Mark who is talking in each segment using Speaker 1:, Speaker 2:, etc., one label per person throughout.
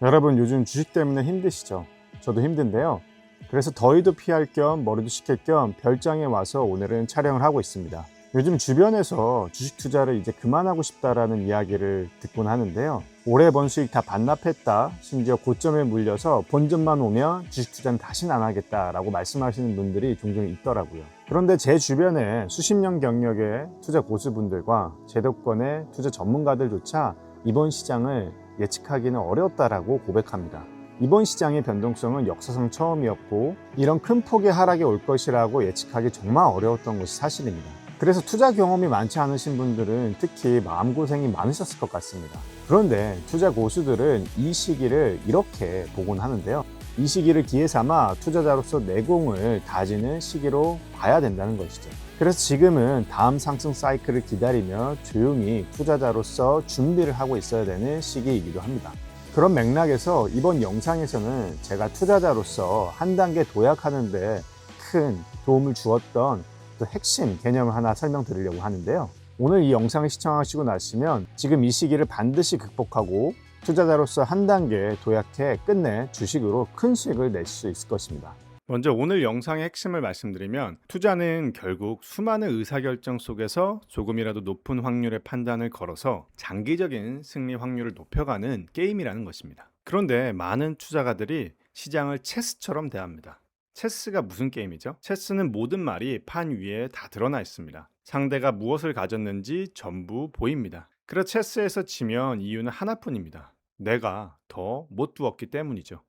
Speaker 1: 여러분 요즘 주식 때문에 힘드시죠? 저도 힘든데요. 그래서 더위도 피할 겸 머리도 식힐 겸 별장에 와서 오늘은 촬영을 하고 있습니다. 요즘 주변에서 주식 투자를 이제 그만하고 싶다라는 이야기를 듣곤 하는데요. 올해 번 수익 다 반납했다. 심지어 고점에 물려서 본전만 오면 주식 투자는 다시는 안 하겠다라고 말씀하시는 분들이 종종 있더라고요. 그런데 제 주변에 수십 년 경력의 투자 고수분들과 제도권의 투자 전문가들조차 이번 시장을 예측하기는 어려웠다라고 고백합니다. 이번 시장의 변동성은 역사상 처음이었고 이런 큰 폭의 하락이 올 것이라고 예측하기 정말 어려웠던 것이 사실입니다. 그래서 투자 경험이 많지 않으신 분들은 특히 마음고생이 많으셨을 것 같습니다. 그런데 투자 고수들은 이 시기를 이렇게 보곤 하는데요. 이 시기를 기회 삼아 투자자로서 내공을 다지는 시기로 봐야 된다는 것이죠. 그래서 지금은 다음 상승 사이클을 기다리며 조용히 투자자로서 준비를 하고 있어야 되는 시기이기도 합니다. 그런 맥락에서 이번 영상에서는 제가 투자자로서 한 단계 도약하는 데 큰 도움을 주었던 또 핵심 개념을 하나 설명드리려고 하는데요. 오늘 이 영상을 시청하시고 나시면 지금 이 시기를 반드시 극복하고 투자자로서 한 단계 도약해 끝내 주식으로 큰 수익을 낼 수 있을 것입니다. 먼저 오늘 영상의 핵심을 말씀드리면 투자는 결국 수많은 의사결정 속에서 조금이라도 높은 확률의 판단을 걸어서 장기적인 승리 확률을 높여가는 게임이라는 것입니다. 그런데 많은 투자가들이 시장을 체스처럼 대합니다. 체스가 무슨 게임이죠? 체스는 모든 말이 판 위에 다 드러나 있습니다. 상대가 무엇을 가졌는지 전부 보입니다. 그래서 체스에서 지면 이유는 하나뿐입니다. 내가 더 못 두었기 때문이죠.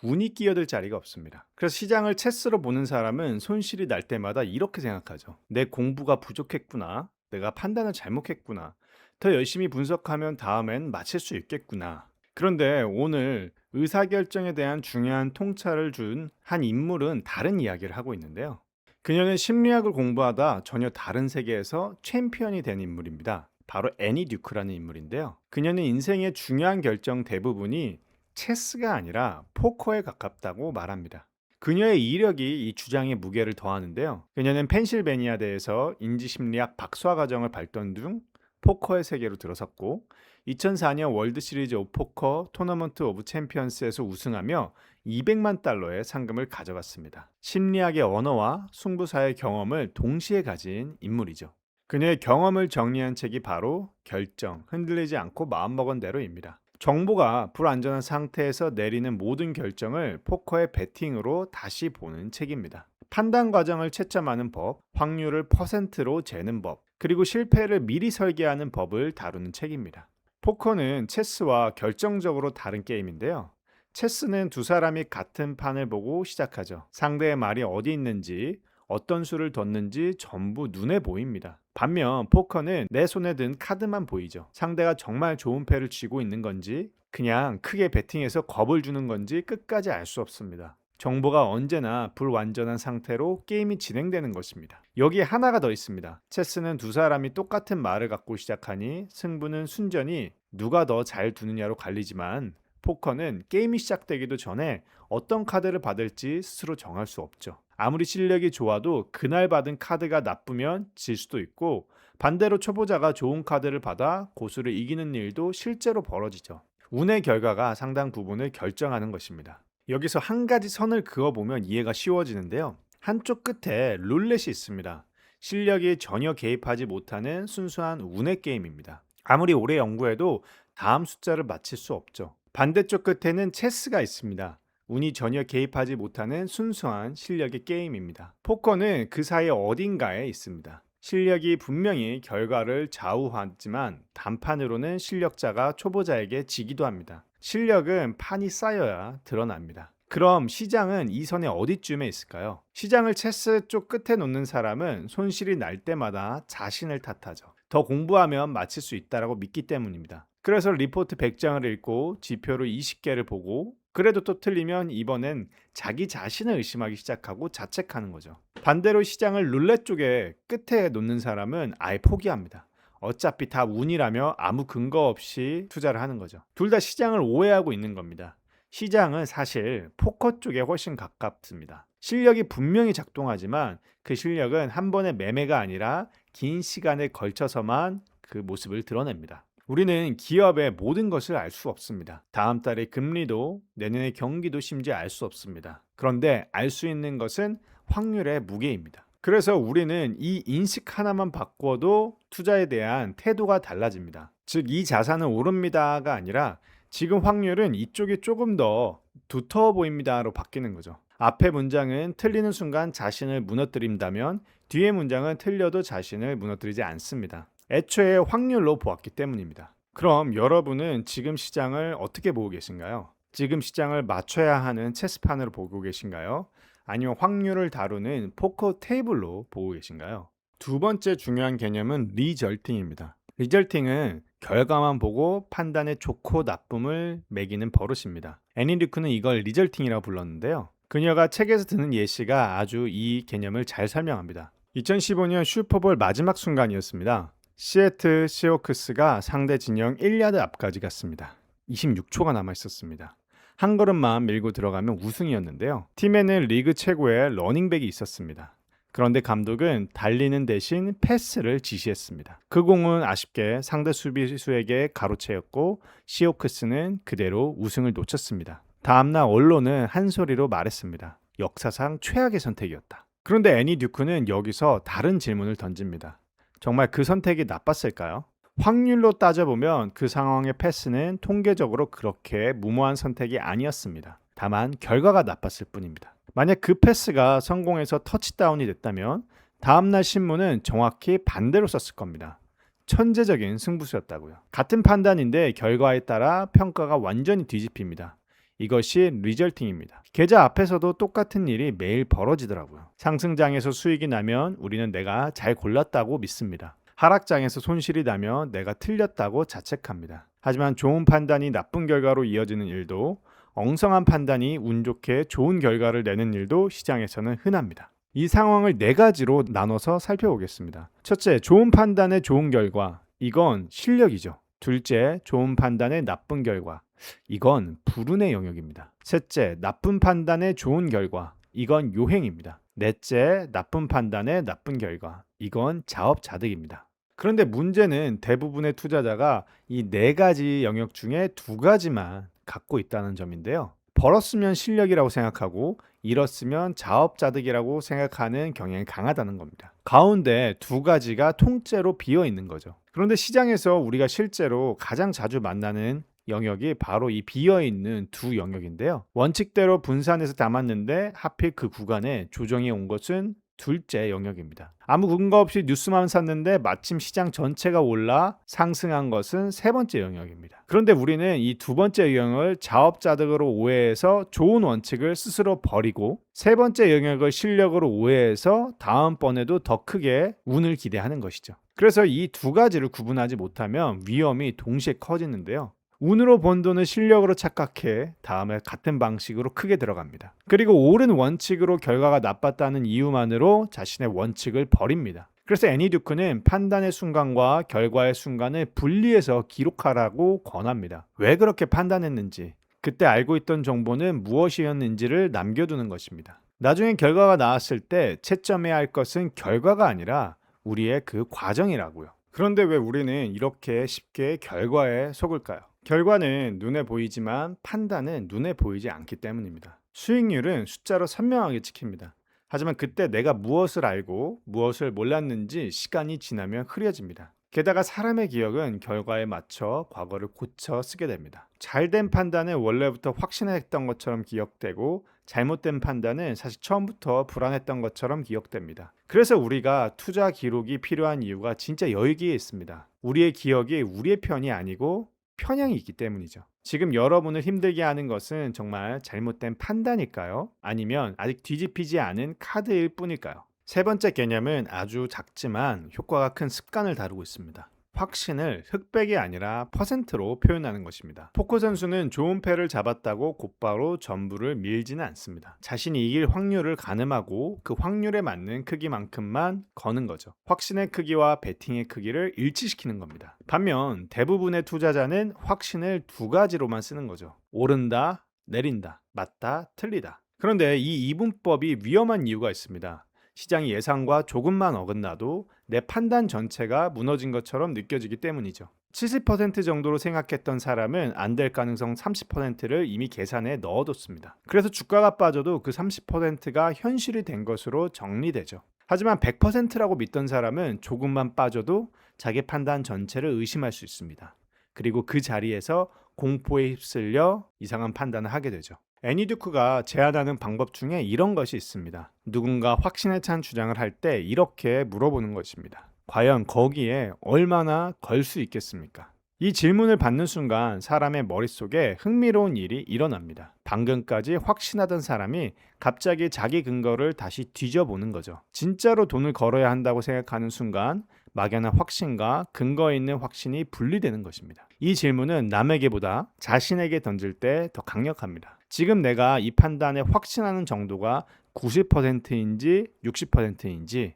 Speaker 1: 운이 끼어들 자리가 없습니다. 그래서 시장을 체스로 보는 사람은 손실이 날 때마다 이렇게 생각하죠. 내 공부가 부족했구나. 내가 판단을 잘못했구나. 더 열심히 분석하면 다음엔 맞힐 수 있겠구나. 그런데 오늘 의사결정에 대한 중요한 통찰을 준 한 인물은 다른 이야기를 하고 있는데요. 그녀는 심리학을 공부하다 전혀 다른 세계에서 챔피언이 된 인물입니다. 바로 애니 듀크라는 인물인데요. 그녀는 인생의 중요한 결정 대부분이 체스가 아니라 포커에 가깝다고 말합니다. 그녀의 이력이 이 주장에 무게를 더하는데요. 그녀는 펜실베니아대에서 인지심리학 박사과정을 밟던 중 포커의 세계로 들어섰고 2004년 월드시리즈 오브 포커 토너먼트 오브 챔피언스에서 우승하며 200만 달러의 상금을 가져갔습니다. 심리학의 언어와 승부사의 경험을 동시에 가진 인물이죠. 그녀의 경험을 정리한 책이 바로 결정, 흔들리지 않고 마음먹은 대로입니다. 정보가 불안전한 상태에서 내리는 모든 결정을 포커의 배팅으로 다시 보는 책입니다. 판단 과정을 채점하는 법, 확률을 퍼센트로 재는 법, 그리고 실패를 미리 설계하는 법을 다루는 책입니다. 포커는 체스와 결정적으로 다른 게임인데요. 체스는 두 사람이 같은 판을 보고 시작하죠. 상대의 말이 어디 있는지, 어떤 수를 뒀는지 전부 눈에 보입니다. 반면 포커는 내 손에 든 카드만 보이죠. 상대가 정말 좋은 패를 쥐고 있는 건지 그냥 크게 베팅해서 겁을 주는 건지 끝까지 알 수 없습니다. 정보가 언제나 불완전한 상태로 게임이 진행되는 것입니다. 여기에 하나가 더 있습니다. 체스는 두 사람이 똑같은 말을 갖고 시작하니 승부는 순전히 누가 더 잘 두느냐로 갈리지만 포커는 게임이 시작되기도 전에 어떤 카드를 받을지 스스로 정할 수 없죠. 아무리 실력이 좋아도 그날 받은 카드가 나쁘면 질 수도 있고 반대로 초보자가 좋은 카드를 받아 고수를 이기는 일도 실제로 벌어지죠. 운의 결과가 상당 부분을 결정하는 것입니다. 여기서 한 가지 선을 그어보면 이해가 쉬워지는데요. 한쪽 끝에 룰렛이 있습니다. 실력이 전혀 개입하지 못하는 순수한 운의 게임입니다. 아무리 오래 연구해도 다음 숫자를 맞힐 수 없죠. 반대쪽 끝에는 체스가 있습니다. 운이 전혀 개입하지 못하는 순수한 실력의 게임입니다. 포커는 그 사이 어딘가에 있습니다. 실력이 분명히 결과를 좌우하지만 단판으로는 실력자가 초보자에게 지기도 합니다. 실력은 판이 쌓여야 드러납니다. 그럼 시장은 이 선의 어디쯤에 있을까요? 시장을 체스 쪽 끝에 놓는 사람은 손실이 날 때마다 자신을 탓하죠. 더 공부하면 맞힐 수 있다고 믿기 때문입니다. 그래서 리포트 100장을 읽고 지표를 20개를 보고 그래도 또 틀리면 이번엔 자기 자신을 의심하기 시작하고 자책하는 거죠. 반대로 시장을 룰렛 쪽에 끝에 놓는 사람은 아예 포기합니다. 어차피 다 운이라며 아무 근거 없이 투자를 하는 거죠. 둘 다 시장을 오해하고 있는 겁니다. 시장은 사실 포커 쪽에 훨씬 가깝습니다. 실력이 분명히 작동하지만 그 실력은 한 번의 매매가 아니라 긴 시간에 걸쳐서만 그 모습을 드러냅니다. 우리는 기업의 모든 것을 알 수 없습니다. 다음 달의 금리도 내년의 경기도 심지어 알 수 없습니다. 그런데 알 수 있는 것은 확률의 무게입니다. 그래서 우리는 이 인식 하나만 바꿔도 투자에 대한 태도가 달라집니다. 즉, 이 자산은 오릅니다가 아니라 지금 확률은 이쪽이 조금 더 두터워 보입니다로 바뀌는 거죠. 앞의 문장은 틀리는 순간 자신을 무너뜨린다면 뒤의 문장은 틀려도 자신을 무너뜨리지 않습니다. 애초에 확률로 보았기 때문입니다. 그럼 여러분은 지금 시장을 어떻게 보고 계신가요? 지금 시장을 맞춰야 하는 체스판으로 보고 계신가요? 아니면 확률을 다루는 포커 테이블로 보고 계신가요? 두 번째 중요한 개념은 리절팅입니다. 리절팅은 결과만 보고 판단의 좋고 나쁨을 매기는 버릇입니다. 애니 류크는 이걸 리절팅이라고 불렀는데요. 그녀가 책에서 드는 예시가 아주 이 개념을 잘 설명합니다. 2015년 슈퍼볼 마지막 순간이었습니다. 시애틀 시호크스가 상대 진영 1야드 앞까지 갔습니다. 26초가 남아 있었습니다. 한 걸음만 밀고 들어가면 우승이었는데요. 팀에는 리그 최고의 러닝백이 있었습니다. 그런데 감독은 달리는 대신 패스를 지시했습니다. 그 공은 아쉽게 상대 수비수에게 가로채였고 시호크스는 그대로 우승을 놓쳤습니다. 다음날 언론은 한 소리로 말했습니다. 역사상 최악의 선택이었다. 그런데 애니 듀크는 여기서 다른 질문을 던집니다. 정말 그 선택이 나빴을까요? 확률로 따져보면 그 상황의 패스는 통계적으로 그렇게 무모한 선택이 아니었습니다. 다만 결과가 나빴을 뿐입니다. 만약 그 패스가 성공해서 터치다운이 됐다면 다음날 신문은 정확히 반대로 썼을 겁니다. 천재적인 승부수였다고요. 같은 판단인데 결과에 따라 평가가 완전히 뒤집힙니다. 이것이 리절팅입니다. 계좌 앞에서도 똑같은 일이 매일 벌어지더라고요. 상승장에서 수익이 나면 우리는 내가 잘 골랐다고 믿습니다. 하락장에서 손실이 나면 내가 틀렸다고 자책합니다. 하지만 좋은 판단이 나쁜 결과로 이어지는 일도, 엉성한 판단이 운 좋게 좋은 결과를 내는 일도 시장에서는 흔합니다. 이 상황을 네 가지로 나눠서 살펴보겠습니다. 첫째, 좋은 판단의 좋은 결과. 이건 실력이죠. 둘째, 좋은 판단의 나쁜 결과. 이건 불운의 영역입니다. 셋째, 나쁜 판단의 좋은 결과. 이건 요행입니다. 넷째, 나쁜 판단의 나쁜 결과. 이건 자업자득입니다. 그런데 문제는 대부분의 투자자가 이 네 가지 영역 중에 두 가지만 갖고 있다는 점인데요. 벌었으면 실력이라고 생각하고 잃었으면 자업자득이라고 생각하는 경향이 강하다는 겁니다. 가운데 두 가지가 통째로 비어 있는 거죠. 그런데 시장에서 우리가 실제로 가장 자주 만나는 영역이 바로 이 비어있는 두 영역인데요. 원칙대로 분산해서 담았는데 하필 그 구간에 조정이 온 것은 둘째 영역입니다. 아무 근거 없이 뉴스만 샀는데 마침 시장 전체가 올라 상승한 것은 세 번째 영역입니다. 그런데 우리는 이 두 번째 영역을 자업자득으로 오해해서 좋은 원칙을 스스로 버리고 세 번째 영역을 실력으로 오해해서 다음번에도 더 크게 운을 기대하는 것이죠. 그래서 이 두 가지를 구분하지 못하면 위험이 동시에 커지는데요. 운으로 번 돈을 실력으로 착각해 다음에 같은 방식으로 크게 들어갑니다. 그리고 옳은 원칙으로 결과가 나빴다는 이유만으로 자신의 원칙을 버립니다. 그래서 애니 듀크는 판단의 순간과 결과의 순간을 분리해서 기록하라고 권합니다. 왜 그렇게 판단했는지, 그때 알고 있던 정보는 무엇이었는지를 남겨두는 것입니다. 나중에 결과가 나왔을 때 채점해야 할 것은 결과가 아니라 우리의 그 과정이라고요. 그런데 왜 우리는 이렇게 쉽게 결과에 속을까요? 결과는 눈에 보이지만 판단은 눈에 보이지 않기 때문입니다. 수익률은 숫자로 선명하게 찍힙니다. 하지만 그때 내가 무엇을 알고 무엇을 몰랐는지 시간이 지나면 흐려집니다. 게다가 사람의 기억은 결과에 맞춰 과거를 고쳐 쓰게 됩니다. 잘된 판단은 원래부터 확신했던 것처럼 기억되고 잘못된 판단은 사실 처음부터 불안했던 것처럼 기억됩니다. 그래서 우리가 투자 기록이 필요한 이유가 진짜 여기에 있습니다. 우리의 기억이 우리의 편이 아니고 편향이 있기 때문이죠. 지금 여러분을 힘들게 하는 것은 정말 잘못된 판단일까요? 아니면 아직 뒤집히지 않은 카드일 뿐일까요? 세 번째 개념은 아주 작지만 효과가 큰 습관을 다루고 있습니다. 확신을 흑백이 아니라 퍼센트로 표현하는 것입니다. 포커 선수는 좋은 패를 잡았다고 곧바로 전부를 밀지는 않습니다. 자신이 이길 확률을 가늠하고 그 확률에 맞는 크기만큼만 거는 거죠. 확신의 크기와 베팅의 크기를 일치시키는 겁니다. 반면 대부분의 투자자는 확신을 두 가지로만 쓰는 거죠. 오른다, 내린다, 맞다, 틀리다. 그런데 이 이분법이 위험한 이유가 있습니다. 시장의 예상과 조금만 어긋나도 내 판단 전체가 무너진 것처럼 느껴지기 때문이죠. 70% 정도로 생각했던 사람은 안 될 가능성 30%를 이미 계산에 넣어뒀습니다. 그래서 주가가 빠져도 그 30%가 현실이 된 것으로 정리되죠. 하지만 100%라고 믿던 사람은 조금만 빠져도 자기 판단 전체를 의심할 수 있습니다. 그리고 그 자리에서 공포에 휩쓸려 이상한 판단을 하게 되죠. 애니듀크가 제안하는 방법 중에 이런 것이 있습니다. 누군가 확신에 찬 주장을 할 때 이렇게 물어보는 것입니다. 과연 거기에 얼마나 걸 수 있겠습니까? 이 질문을 받는 순간 사람의 머릿속에 흥미로운 일이 일어납니다. 방금까지 확신하던 사람이 갑자기 자기 근거를 다시 뒤져보는 거죠. 진짜로 돈을 걸어야 한다고 생각하는 순간 막연한 확신과 근거 있는 확신이 분리되는 것입니다. 이 질문은 남에게보다 자신에게 던질 때 더 강력합니다. 지금 내가 이 판단에 확신하는 정도가 90%인지 60%인지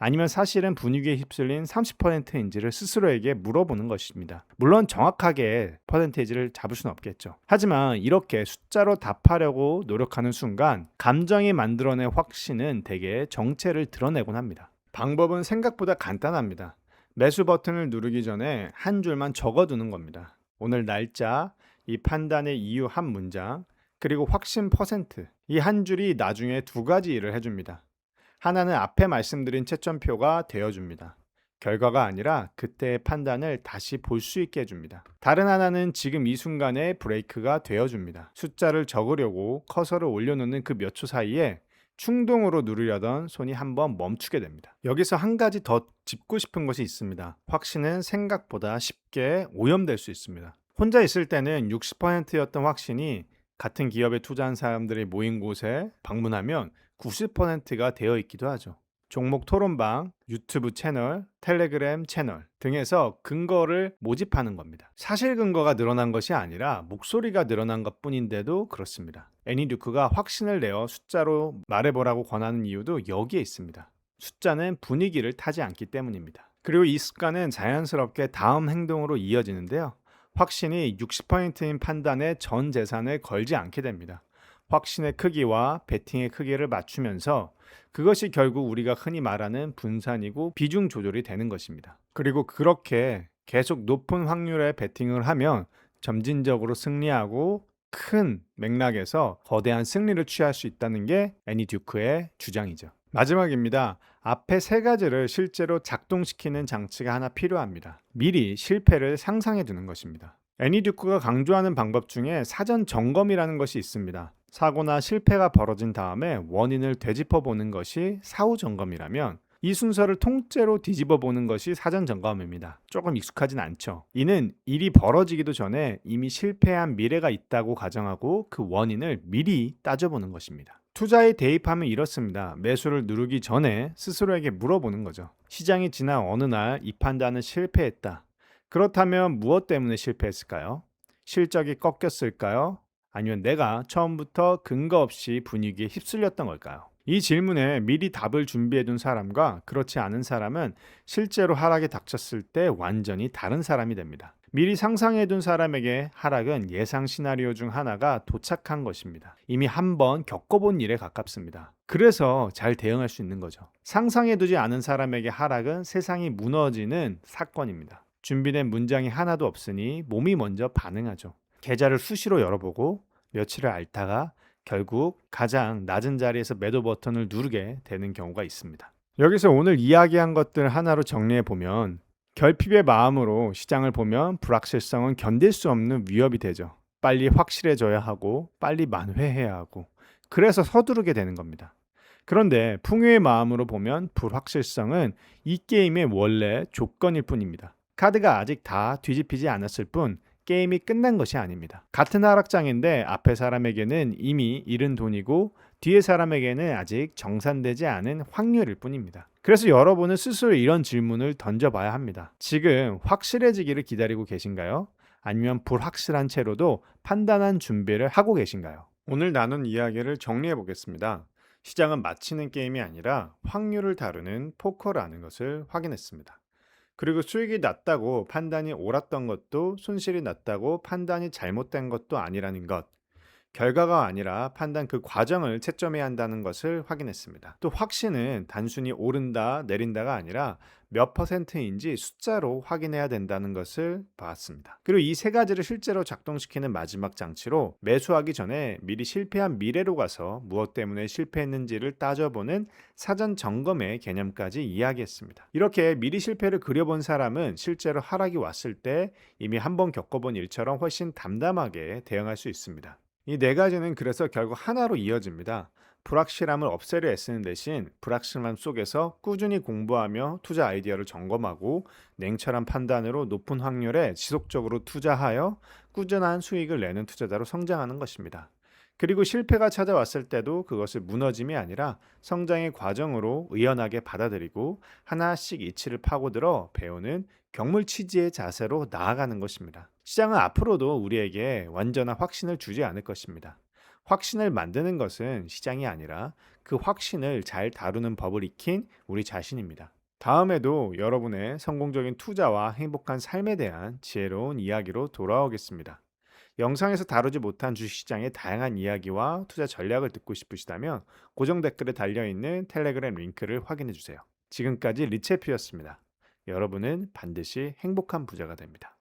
Speaker 1: 아니면 사실은 분위기에 휩쓸린 30%인지를 스스로에게 물어보는 것입니다. 물론 정확하게 퍼센테이지를 잡을 수는 없겠죠. 하지만 이렇게 숫자로 답하려고 노력하는 순간 감정이 만들어낸 확신은 대개 정체를 드러내곤 합니다. 방법은 생각보다 간단합니다. 매수 버튼을 누르기 전에 한 줄만 적어두는 겁니다. 오늘 날짜, 이 판단의 이유 한 문장, 그리고 확신 퍼센트, 이 한 줄이 나중에 두 가지 일을 해줍니다. 하나는 앞에 말씀드린 채점표가 되어줍니다. 결과가 아니라 그때의 판단을 다시 볼 수 있게 해줍니다. 다른 하나는 지금 이 순간의 브레이크가 되어줍니다. 숫자를 적으려고 커서를 올려놓는 그 몇 초 사이에 충동으로 누르려던 손이 한번 멈추게 됩니다. 여기서 한 가지 더 짚고 싶은 것이 있습니다. 확신은 생각보다 쉽게 오염될 수 있습니다. 혼자 있을 때는 60%였던 확신이 같은 기업에 투자한 사람들이 모인 곳에 방문하면 90%가 되어 있기도 하죠. 종목 토론방, 유튜브 채널, 텔레그램 채널 등에서 근거를 모집하는 겁니다. 사실 근거가 늘어난 것이 아니라 목소리가 늘어난 것뿐인데도 그렇습니다. 애니듀크가 확신을 내어 숫자로 말해보라고 권하는 이유도 여기에 있습니다. 숫자는 분위기를 타지 않기 때문입니다. 그리고 이 습관은 자연스럽게 다음 행동으로 이어지는데요. 확신이 60%인 판단에 전 재산을 걸지 않게 됩니다. 확신의 크기와 베팅의 크기를 맞추면서 그것이 결국 우리가 흔히 말하는 분산이고 비중 조절이 되는 것입니다. 그리고 그렇게 계속 높은 확률의 베팅을 하면 점진적으로 승리하고 큰 맥락에서 거대한 승리를 취할 수 있다는 게 애니듀크의 주장이죠. 마지막입니다. 앞에 세 가지를 실제로 작동시키는 장치가 하나 필요합니다. 미리 실패를 상상해 두는 것입니다. 애니듀크가 강조하는 방법 중에 사전 점검이라는 것이 있습니다. 사고나 실패가 벌어진 다음에 원인을 되짚어 보는 것이 사후 점검이라면 이 순서를 통째로 뒤집어 보는 것이 사전 점검입니다. 조금 익숙하진 않죠. 이는 일이 벌어지기도 전에 이미 실패한 미래가 있다고 가정하고 그 원인을 미리 따져보는 것입니다. 투자에 대입하면 이렇습니다. 매수를 누르기 전에 스스로에게 물어보는 거죠. 시장이 지난 어느 날 이 판단은 실패했다. 그렇다면 무엇 때문에 실패했을까요? 실적이 꺾였을까요? 아니면 내가 처음부터 근거 없이 분위기에 휩쓸렸던 걸까요? 이 질문에 미리 답을 준비해둔 사람과 그렇지 않은 사람은 실제로 하락이 닥쳤을 때 완전히 다른 사람이 됩니다. 미리 상상해둔 사람에게 하락은 예상 시나리오 중 하나가 도착한 것입니다. 이미 한번 겪어본 일에 가깝습니다. 그래서 잘 대응할 수 있는 거죠. 상상해두지 않은 사람에게 하락은 세상이 무너지는 사건입니다. 준비된 문장이 하나도 없으니 몸이 먼저 반응하죠. 계좌를 수시로 열어보고 며칠을 앓다가 결국 가장 낮은 자리에서 매도 버튼을 누르게 되는 경우가 있습니다. 여기서 오늘 이야기한 것들 하나로 정리해보면 결핍의 마음으로 시장을 보면 불확실성은 견딜 수 없는 위협이 되죠. 빨리 확실해져야 하고 빨리 만회해야 하고 그래서 서두르게 되는 겁니다. 그런데 풍요의 마음으로 보면 불확실성은 이 게임의 원래 조건일 뿐입니다. 카드가 아직 다 뒤집히지 않았을 뿐 게임이 끝난 것이 아닙니다. 같은 하락장인데 앞에 사람에게는 이미 잃은 돈이고 뒤에 사람에게는 아직 정산되지 않은 확률일 뿐입니다. 그래서 여러분은 스스로 이런 질문을 던져봐야 합니다. 지금 확실해지기를 기다리고 계신가요? 아니면 불확실한 채로도 판단한 준비를 하고 계신가요? 오늘 나눈 이야기를 정리해 보겠습니다. 시장은 맞히는 게임이 아니라 확률을 다루는 포커라는 것을 확인했습니다. 그리고 수익이 낮다고 판단이 옳았던 것도 손실이 났다고 판단이 잘못된 것도 아니라는 것. 결과가 아니라 판단 그 과정을 채점해야 한다는 것을 확인했습니다. 또 확신은 단순히 오른다 내린다가 아니라 몇 퍼센트인지 숫자로 확인해야 된다는 것을 봤습니다. 그리고 이 세 가지를 실제로 작동시키는 마지막 장치로 매수하기 전에 미리 실패한 미래로 가서 무엇 때문에 실패했는지를 따져보는 사전 점검의 개념까지 이야기했습니다. 이렇게 미리 실패를 그려본 사람은 실제로 하락이 왔을 때 이미 한번 겪어본 일처럼 훨씬 담담하게 대응할 수 있습니다. 이 네 가지는 그래서 결국 하나로 이어집니다. 불확실함을 없애려 애쓰는 대신 불확실함 속에서 꾸준히 공부하며 투자 아이디어를 점검하고 냉철한 판단으로 높은 확률에 지속적으로 투자하여 꾸준한 수익을 내는 투자자로 성장하는 것입니다. 그리고 실패가 찾아왔을 때도 그것을 무너짐이 아니라 성장의 과정으로 의연하게 받아들이고 하나씩 이치를 파고들어 배우는 경물치지의 자세로 나아가는 것입니다. 시장은 앞으로도 우리에게 완전한 확신을 주지 않을 것입니다. 확신을 만드는 것은 시장이 아니라 그 확신을 잘 다루는 법을 익힌 우리 자신입니다. 다음에도 여러분의 성공적인 투자와 행복한 삶에 대한 지혜로운 이야기로 돌아오겠습니다. 영상에서 다루지 못한 주식시장의 다양한 이야기와 투자 전략을 듣고 싶으시다면 고정 댓글에 달려있는 텔레그램 링크를 확인해 주세요. 지금까지 리체피였습니다. 여러분은 반드시 행복한 부자가 됩니다.